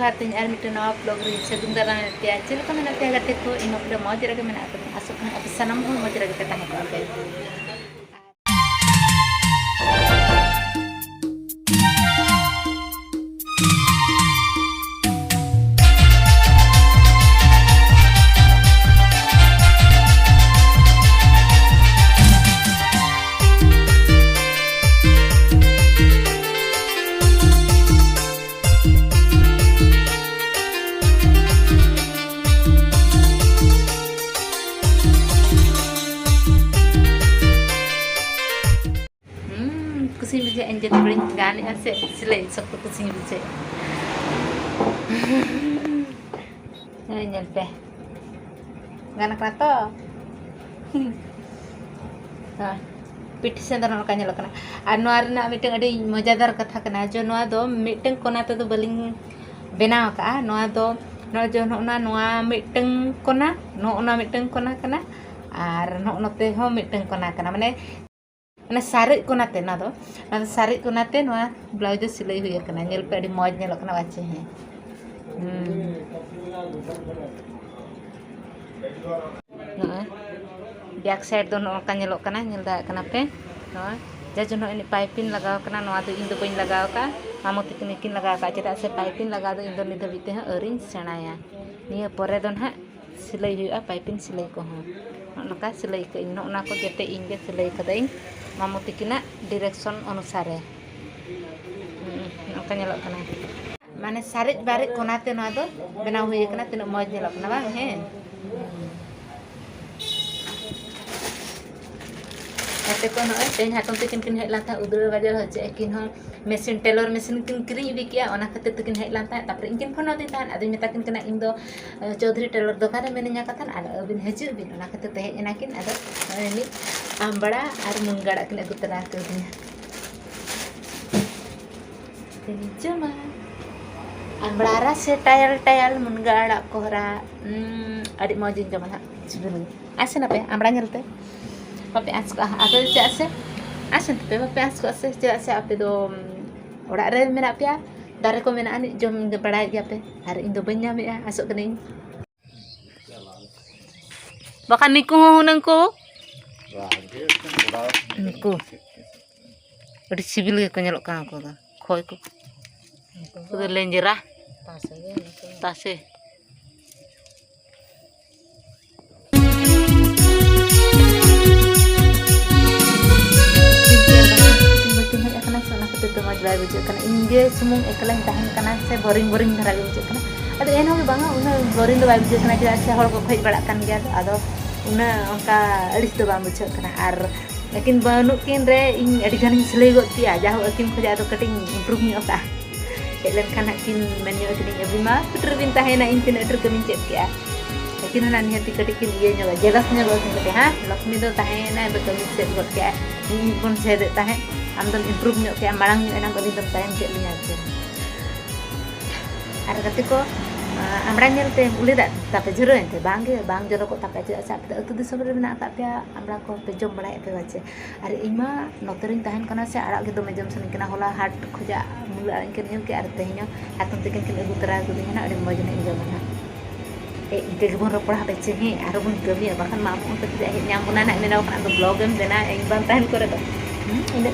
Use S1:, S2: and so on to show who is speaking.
S1: जोहार तीन आर मिट्टे नवा ब्लॉग रे सगुन दारान पे चल को मेना पे गाते को इन पे मौज रगे मेना आसो अब सनम हो मौज रगे पे ताहे पे कुछ बुझे एंजल बड़ी गाने से सिलाई सब कुछ बुझे एंजल पे गाना कना तो पिठी से दर का ñelo kana ar noa rena miteng adi मजादार कथा kana जो noa do miteng kona te do baling benaw ka noa do no jo noa miteng kona no miteng kona kana ar no te ho miteng kona kana mane mana sarik kunate na do sarik kunate noa blouse silai huya kana ñel pe adi moj ñelo kana bache he back side दो नोका ñelo kana ñel da kana pe no jajo no ini piping लगाव kana noa do indo bain लगाव का मामो तिकने किन लगाव का चेदा से piping लगा दो इndo निद बिते ह अरिन सेणाया निया परे दो ना सिलाई हुआ पाइपिंग सिलाई को हो नका सिलाई के इन ना को जते इंगे सिलाई कदाई मामो तिकिना डायरेक्शन अनुसार है नका ñelo kana माने सारिज बारिज कोनाते नोa दो बनाव हुई kana तिना मौज ñelo kana बा हे ऐसे को न तेन हातम ते किन हेला था उदर बाजार हो जे किन हम मशीन टेलर मशीन किन किरी इदी किया ओना खातिर ते किन हेला था तापर इनकिन फोन दी था आदि मेता किन कना इन दो चौधरी टेलर दुकान में मेनिया कथन आद अबिन हजु बिन ओना खातिर ते हेना किन आद नि आमबड़ा आर मुंगड़ा किन अगु तरा के दिन जमा आमबड़ा रा से टायल मुंगड़ा कोहरा अडी मौजिन जमा जुबन आसे ना पे आमबड़ा ñelte pape asko ada cak se asen pe pape asko se cak se ape do ora re mena pia dare ko mena ani jom ge badai ge ape har indo banya me asok kening bakan niku hunang ko niku adi sibil ge ko ñelok kan ko da khoy ko ko lenjera tase तो मज bye बुझे कना इंगे सुमुंग एकला ताहन कना से boring धरा गे बुझे कना अदो एन होगे बांगा उना बोरिंग दो बाय बुझे कना जे से हड़ को खज बड़ा कन गया अदो उना उनका अड़िस दो बांग बुझे कना आर लेकिन बानु किन रे इन अडी गान सिलाई गो तिया जाहो अकिन खजा दो कटिंग इंप्रूव नि ओका हेलन खाना किन मेन्यू अकिन अबिमा पिटर बिन ताहेना इन तिन अटर कमिन चेक किया लेकिन ना निहति कटिंग किन ये नो जेलस ने गो कते हां लक्ष्मी दो ताहेना बे कमिन सेट गो किया इन बन से दे ताहे आमदन इम्प्रूव ᱧᱚᱜ के मांग ᱧᱚᱜ एना बलिन दम टाइम के लिया के आर गति को आमड़ा ñelte उली दा तापे जरो एंते बांगे बांग जरो को तापे च सा अतु दिसम रे मेना तापे आमड़ा को पे जम बड़ा पे बाचे आर इमा नोतरिन ताहन कना से आड़ा के दमे जम सनी कना होला हाट खोजा मुला इनके नियम के आर तेहनो हातम ते के अगु तरा को दिना अडी मज ने जम ना ए इते बन रोपड़ा बेचे हे आर बन कमी बाखन मा फोन पे हे ᱧाम बना ना मेना कना तो ब्लॉग में देना एक बार ताहन करे तो इन